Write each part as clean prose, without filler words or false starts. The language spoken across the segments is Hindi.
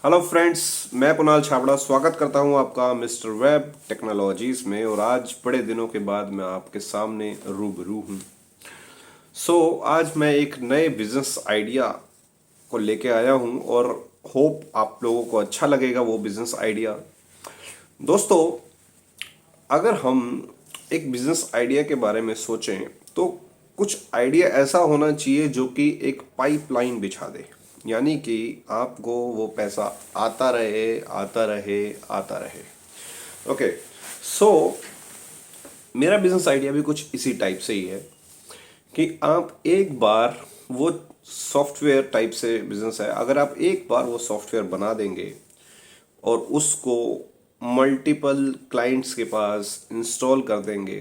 हेलो फ्रेंड्स, मैं कुणाल छाबड़ा स्वागत करता हूं आपका मिस्टर वेब टेक्नोलॉजीज में। और आज बड़े दिनों के बाद मैं आपके सामने रूबरू हूं। आज मैं एक नए बिजनेस आइडिया को लेके आया हूं और होप आप लोगों को अच्छा लगेगा वो बिजनेस आइडिया। दोस्तों, अगर हम एक बिजनेस आइडिया के बारे में सोचें तो कुछ आइडिया ऐसा होना चाहिए जो कि एक पाइपलाइन बिछा दे, यानी कि आपको वो पैसा आता रहे आता रहे आता रहे। ओके, सो मेरा बिजनेस आइडिया भी कुछ इसी टाइप से ही है कि आप एक बार वो सॉफ्टवेयर टाइप से बिजनेस है। अगर आप एक बार वो सॉफ्टवेयर बना देंगे और उसको मल्टीपल क्लाइंट्स के पास इंस्टॉल कर देंगे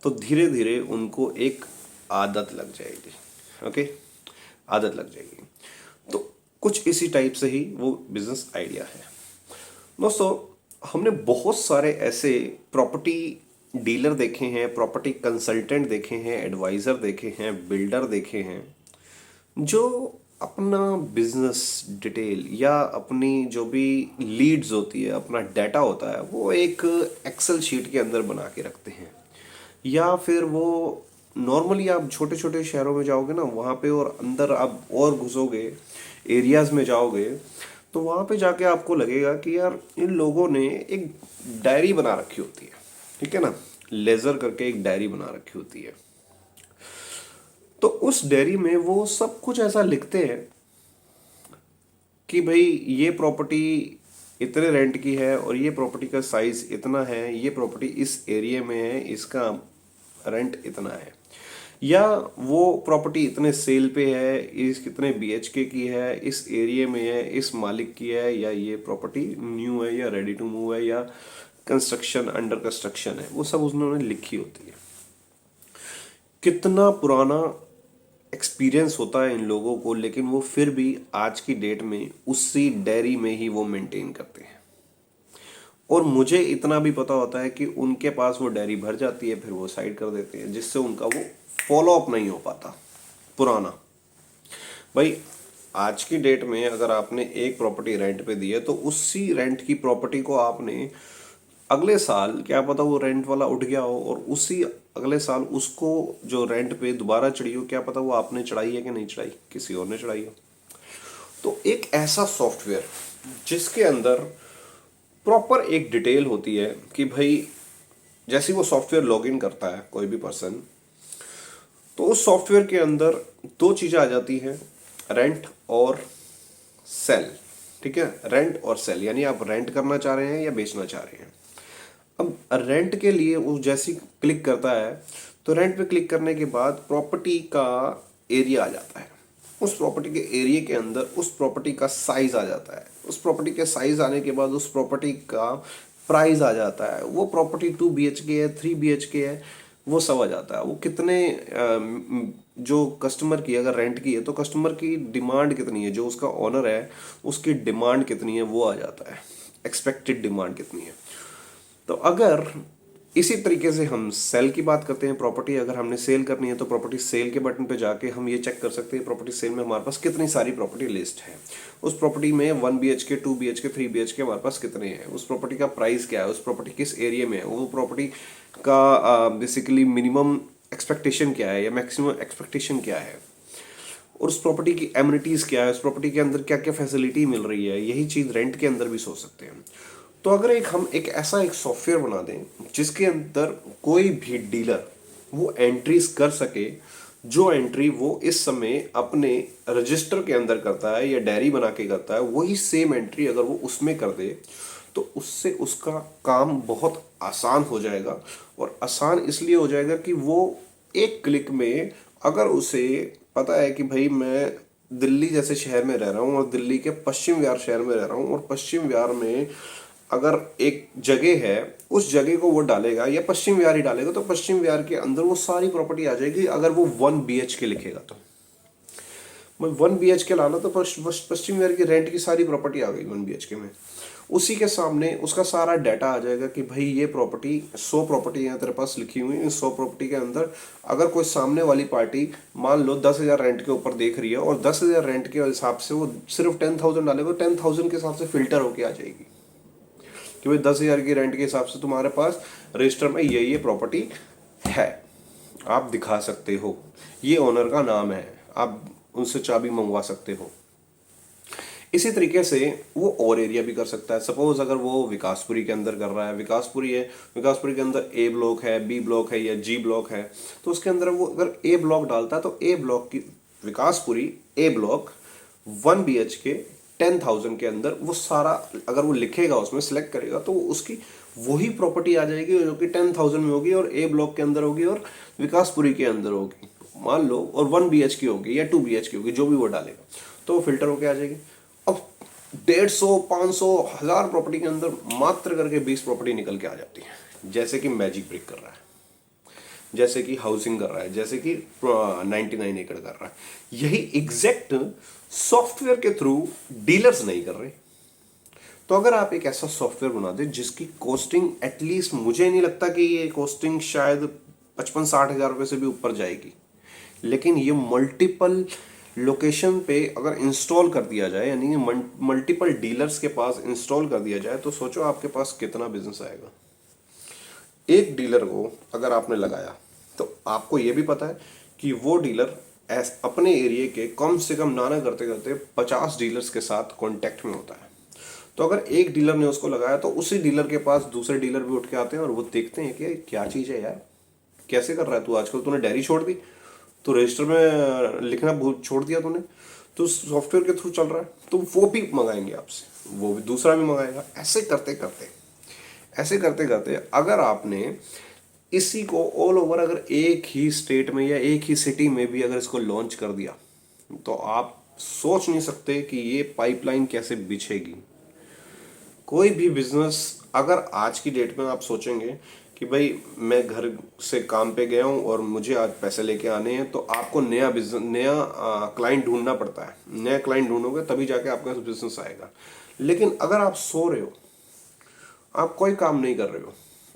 तो धीरे धीरे उनको एक आदत लग जाएगी। ओके, आदत लग जाएगी। तो कुछ इसी टाइप से ही वो बिजनेस आइडिया है। दोस्तों, हमने बहुत सारे ऐसे प्रॉपर्टी डीलर देखे हैं, प्रॉपर्टी कंसल्टेंट देखे हैं, एडवाइज़र देखे हैं, बिल्डर देखे हैं, जो अपना बिजनेस डिटेल या अपनी जो भी लीड्स होती है, अपना डाटा होता है, वो एक एक्सेल शीट के अंदर बना के रखते हैं। या फिर वो नॉर्मली आप छोटे छोटे शहरों में जाओगे ना, वहाँ पे और अंदर आप और घुसोगे, एरियाज में जाओगे, तो वहाँ पे जाके आपको लगेगा कि यार इन लोगों ने एक डायरी बना रखी होती है। ठीक है ना, लेजर करके एक डायरी बना रखी होती है। तो उस डायरी में वो सब कुछ ऐसा लिखते हैं कि भाई ये प्रॉपर्टी इतने रेंट की है और ये प्रॉपर्टी का साइज इतना है, ये प्रॉपर्टी इस एरिया में है, इसका रेंट इतना है, या वो प्रॉपर्टी इतने सेल पे है, इस कितने बीएचके की है, इस एरिया में है, इस मालिक की है, या ये प्रॉपर्टी न्यू है या रेडी टू मूव है या कंस्ट्रक्शन अंडर कंस्ट्रक्शन है, वो सब उन्होंने लिखी होती है। कितना पुराना एक्सपीरियंस होता है इन लोगों को, लेकिन वो फिर भी आज की डेट में उसी डायरी में ही वो मेंटेन करते हैं। और मुझे इतना भी पता होता है कि उनके पास वो डायरी भर जाती है, फिर वो साइड कर देते हैं, जिससे उनका वो फॉलो अप नहीं हो पाता पुराना। भाई, आज की डेट में अगर आपने एक प्रॉपर्टी रेंट पे दी है तो उसी रेंट की प्रॉपर्टी को आपने अगले साल, क्या पता वो रेंट वाला उठ गया हो और उसी अगले साल उसको जो रेंट पे दोबारा चढ़ी हो, क्या पता वो आपने चढ़ाई है कि नहीं चढ़ाई, किसी और ने चढ़ाई हो। तो एक ऐसा सॉफ्टवेयर जिसके अंदर प्रॉपर एक डिटेल होती है कि भाई, जैसे वो सॉफ्टवेयर लॉगिन करता है कोई भी पर्सन, तो उस सॉफ्टवेयर के अंदर दो चीज़ें आ जाती हैं, रेंट और सेल। ठीक है, रेंट और सेल, यानी आप रेंट करना चाह रहे हैं या बेचना चाह रहे हैं। अब रेंट के लिए वो जैसे क्लिक करता है तो रेंट पे क्लिक करने के बाद प्रॉपर्टी का एरिया आ जाता है। उस प्रॉपर्टी के एरिया के अंदर उस प्रॉपर्टी का साइज आ जाता है। उस प्रॉपर्टी के साइज आने के बाद उस प्रॉपर्टी का प्राइस आ जाता है। वो प्रॉपर्टी 2 BHK है, 3 BHK है, वो सब आ जाता है। वो कितने जो कस्टमर की, अगर रेंट की है तो कस्टमर की डिमांड कितनी है, जो उसका ओनर है उसकी डिमांड कितनी है, वो आ जाता है। एक्सपेक्टेड डिमांड कितनी है। तो अगर इसी तरीके से हम सेल की बात करते हैं, प्रॉपर्टी अगर हमने सेल करनी है तो प्रॉपर्टी सेल के बटन पे जाके हम ये चेक कर सकते हैं प्रॉपर्टी सेल में हमारे पास कितनी सारी प्रॉपर्टी लिस्ट है। उस प्रॉपर्टी में 1 BHK, 2 BHK, 3 BHK हमारे पास कितने हैं, उस प्रॉपर्टी का प्राइस क्या है, उस प्रॉपर्टी किस एरिया में है, वो प्रॉपर्टी का बेसिकली मिनिमम एक्सपेक्टेशन क्या है या मैक्सिमम एक्सपेक्टेशन क्या है, और उस प्रॉपर्टी की एमिनिटीज़ क्या है, उस प्रॉपर्टी के अंदर क्या क्या फैसिलिटी मिल रही है। यही चीज़ रेंट के अंदर भी सोच सकते हैं। तो अगर हम एक ऐसा एक सॉफ्टवेयर बना दें जिसके अंदर कोई भी डीलर वो एंट्रीज कर सके, जो एंट्री वो इस समय अपने रजिस्टर के अंदर करता है या डायरी बना के करता है, वही सेम एंट्री अगर वो उसमें कर दे तो उससे उसका काम बहुत आसान हो जाएगा। और आसान इसलिए हो जाएगा कि वो एक क्लिक में, अगर उसे पता है कि भाई मैं दिल्ली जैसे शहर में रह रहा हूँ और दिल्ली के पश्चिम विहार शहर में रह रहा हूँ, और पश्चिम विहार में अगर एक जगह है, उस जगह को वो डालेगा या पश्चिम विहार ही डालेगा तो पश्चिम विहार के अंदर वो सारी प्रॉपर्टी आ जाएगी, अगर वो 1 BHK लिखेगा तो। मैं 1 BHK लाना तो पश्चिम विहार की रेंट की सारी प्रॉपर्टी आ गई 1 BHK में। उसी के सामने उसका सारा डाटा आ जाएगा कि भाई ये प्रॉपर्टी 100 प्रॉपर्टी है तेरे पास लिखी हुई, इन 100 प्रॉपर्टी के अंदर अगर कोई सामने वाली पार्टी मान लो 10,000 रेंट के ऊपर देख रही है और 10,000 रेंट के हिसाब से वो सिर्फ 10,000 डालेगा, 10,000 के हिसाब से फिल्टर होके आ जाएगी कि भाई 10,000 की रेंट के हिसाब से तुम्हारे पास रजिस्टर में ये प्रॉपर्टी है, आप दिखा सकते हो, ये ओनर का नाम है, आप उनसे चाबी मंगवा सकते हो। इसी तरीके से वो और एरिया भी कर सकता है। सपोज अगर वो विकासपुरी के अंदर कर रहा है, विकासपुरी है, विकासपुरी के अंदर ए ब्लॉक है, बी ब्लॉक है या जी ब्लॉक है, तो उसके अंदर वो अगर ए ब्लॉक डालता है तो ए ब्लॉक की विकासपुरी ए ब्लॉक 1 BHK 10,000 के अंदर वो सारा अगर वो लिखेगा उसमें सेलेक्ट करेगा तो उसकी वही प्रॉपर्टी आ जाएगी जो कि 10,000 में होगी और ए ब्लॉक के अंदर होगी और विकासपुरी के अंदर होगी मान लो, और 1 BHK होगी या 2 BHK होगी, जो भी वो डालेगा तो वो फिल्टर होके आ जाएगी। अब 150, 500, 1,000 प्रॉपर्टी के अंदर मात्र करके 20 प्रॉपर्टी निकल के आ जाती है, जैसे कि मैजिक ब्रिक कर रहा है, जैसे कि हाउसिंग कर रहा है, जैसे कि 99 एकड़ कर रहा है। यही एग्जैक्ट सॉफ्टवेयर के थ्रू डीलर्स नहीं कर रहे। तो अगर आप एक ऐसा सॉफ्टवेयर बना दे जिसकी कॉस्टिंग एटलीस्ट, मुझे नहीं लगता कि ये कॉस्टिंग शायद 55-60 हज़ार रुपये से भी ऊपर जाएगी, लेकिन ये मल्टीपल लोकेशन पे अगर इंस्टॉल कर दिया जाए, यानी कि मल्टीपल डीलर्स के पास इंस्टॉल कर दिया जाए, तो सोचो आपके पास कितना बिजनेस आएगा। एक डीलर को अगर आपने लगाया तो आपको ये भी पता है कि वो डीलर अपने एरिया के कम से कम नाना करते करते 50 डीलर्स के साथ कांटेक्ट में होता है। तो अगर एक डीलर ने उसको लगाया तो उसी डीलर के पास दूसरे डीलर भी उठ के आते हैं और वो देखते हैं कि क्या चीज़ है यार, कैसे कर रहा है तू, आजकल तूने डायरी छोड़ दी, तो रजिस्टर में लिखना भूल छोड़ दिया तूने, तो सॉफ्टवेयर के थ्रू चल रहा है, तो वो भी मंगाएंगे आपसे, वो भी दूसरा भी मंगाएगा। ऐसे करते करते अगर आपने इसी को ऑल ओवर अगर एक ही स्टेट में या एक ही सिटी में भी अगर इसको लॉन्च कर दिया तो आप सोच नहीं सकते कि ये पाइपलाइन कैसे बिछेगी। कोई भी बिजनेस अगर आज की डेट में आप सोचेंगे कि भाई मैं घर से काम पे गया हूँ और मुझे आज पैसे लेके आने हैं, तो आपको नया बिजनेस, नया क्लाइंट ढूंढना पड़ता है। नया क्लाइंट ढूंढोगे तभी जाके आपका बिजनेस आएगा। लेकिन अगर आप सो रहे हो, आप कोई काम नहीं कर रहे हो,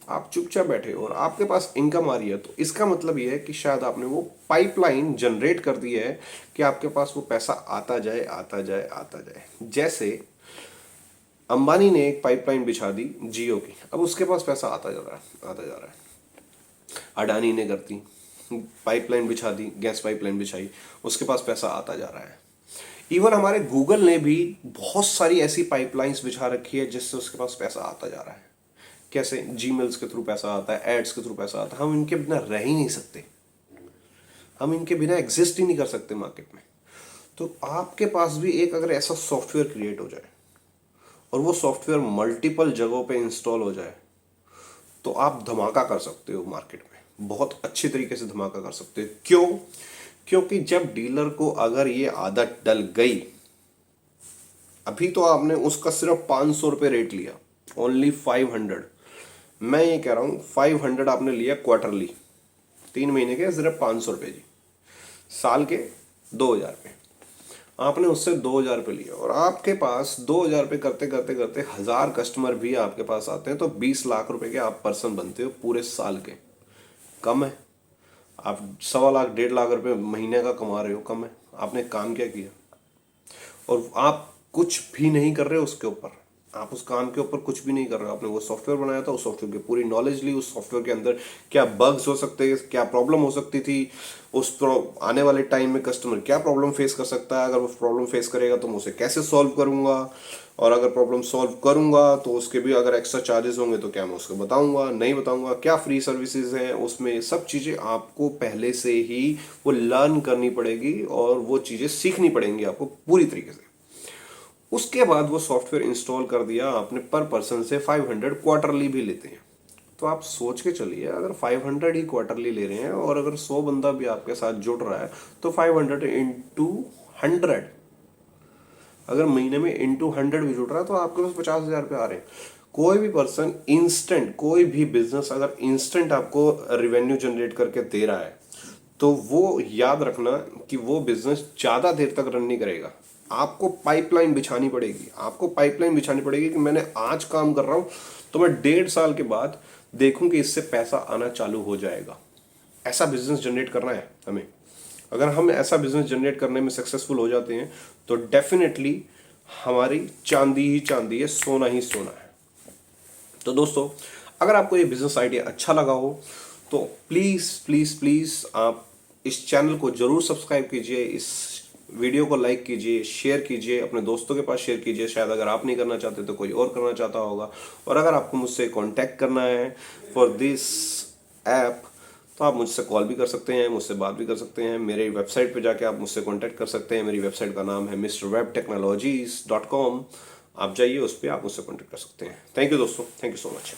आप चुपचाप बैठे हो और आपके पास इनकम आ रही है, तो इसका मतलब ये है कि शायद आपने वो पाइपलाइन जनरेट कर दी है कि आपके पास वो पैसा आता जाए आता जाए आता जाए। जैसे अंबानी ने एक पाइपलाइन बिछा दी जियो की, अब उसके पास पैसा आता जा रहा है आता जा रहा है। अडानी ने कर दी पाइपलाइन बिछा दी, गैस पाइपलाइन बिछाई, उसके पास पैसा आता जा रहा है। इवन हमारे गूगल ने भी बहुत सारी ऐसी पाइपलाइंस बिछा रखी है जिससे उसके पास पैसा आता जा रहा है। कैसे? जीमेल्स के थ्रू पैसा आता है, एड्स के थ्रू पैसा आता है। हम इनके बिना रह ही नहीं सकते, हम इनके बिना एग्जिस्ट ही नहीं कर सकते मार्केट में। तो आपके पास भी एक अगर ऐसा सॉफ्टवेयर क्रिएट हो जाए और वो सॉफ्टवेयर मल्टीपल जगहों पे इंस्टॉल हो जाए तो आप धमाका कर सकते हो मार्केट में, बहुत अच्छी तरीके से धमाका कर सकते हो। क्यों? क्योंकि जब डीलर को अगर ये आदत डल गई, अभी तो आपने उसका सिर्फ 500 रुपये रेट लिया, ओनली 500, मैं ये कह रहा हूँ 500 आपने लिया क्वार्टरली, 3 महीने के सिर्फ 500 रुपये जी, साल के 2,000 रुपये, आपने उससे 2,000 रुपये लिया और आपके पास 2,000 रुपये करते करते करते 1,000 कस्टमर भी आपके पास आते हैं, तो 20 लाख रुपए के आप पर्सन बनते हो पूरे साल के। कम है? आप 1.25 लाख 1.5 लाख रुपए महीने का कमा रहे हो, कम है? आपने काम क्या किया? और आप कुछ भी नहीं कर रहे हो उसके ऊपर, आप उस काम के ऊपर कुछ भी नहीं कर रहे हो। आपने वो सॉफ्टवेयर बनाया था, उस सॉफ्टवेयर की पूरी नॉलेज ली, उस सॉफ्टवेयर के अंदर क्या बग्स हो सकते हैं, क्या प्रॉब्लम हो सकती थी, आने वाले टाइम में कस्टमर क्या प्रॉब्लम फेस कर सकता है, अगर वो प्रॉब्लम फेस करेगा तो मैं उसे कैसे सॉल्व करूंगा, और अगर प्रॉब्लम सॉल्व करूंगा तो उसके भी अगर एक्स्ट्रा चार्जेस होंगे तो क्या मैं उसको बताऊंगा, नहीं बताऊंगा, क्या फ्री सर्विसेज हैं उसमें, सब चीज़ें आपको पहले से ही वो लर्न करनी पड़ेगी और वो चीज़ें सीखनी पड़ेंगी आपको पूरी तरीके से। उसके बाद वो सॉफ्टवेयर इंस्टॉल कर दिया आपने, पर पर्सन से 500 क्वार्टरली भी लेते हैं। तो आप सोच के चलिए, अगर 500 ही क्वार्टरली ले रहे हैं और अगर 100 बंदा भी आपके साथ जुड़ रहा है तो 500 इंटू 100, अगर महीने में इंटू 100 भी जुड़ रहा है तो आपके पास 50,000 रुपये आ रहे हैं। कोई भी पर्सन इंस्टेंट, कोई भी बिजनेस अगर इंस्टेंट आपको रेवेन्यू जनरेट करके दे रहा है तो वो याद रखना कि वो बिजनेस ज़्यादा देर तक रन नहीं करेगा। आपको पाइपलाइन बिछानी पड़ेगी, आपको पाइपलाइन बिछानी पड़ेगी कि मैंने आज काम कर रहा हूँ तो मैं 1.5 साल के बाद देखूं कि इससे पैसा आना चालू हो जाएगा। ऐसा बिजनेस जनरेट करना है हमें। अगर हम ऐसा बिजनेस जनरेट करने में सक्सेसफुल हो जाते हैं तो डेफिनेटली हमारी चांदी ही चांदी है, सोना ही सोना है। तो दोस्तों, अगर आपको ये बिजनेस आइडिया अच्छा लगा हो तो प्लीज़ प्लीज़ प्लीज़ आप इस चैनल को जरूर सब्सक्राइब कीजिए, इस वीडियो को लाइक कीजिए, शेयर कीजिए, अपने दोस्तों के पास शेयर कीजिए। शायद अगर आप नहीं करना चाहते तो कोई और करना चाहता होगा। और अगर आपको मुझसे कांटेक्ट करना है फॉर दिस ऐप तो आप मुझसे कॉल भी कर सकते हैं, मुझसे बात भी कर सकते हैं। मेरे वेबसाइट पे जाके आप मुझसे कांटेक्ट कर सकते हैं। मेरी वेबसाइट का नाम है mrwebtechnologies.com। आप जाइए, उस पर आप मुझसे कांटेक्ट कर सकते हैं। थैंक यू दोस्तों, थैंक यू सो मच।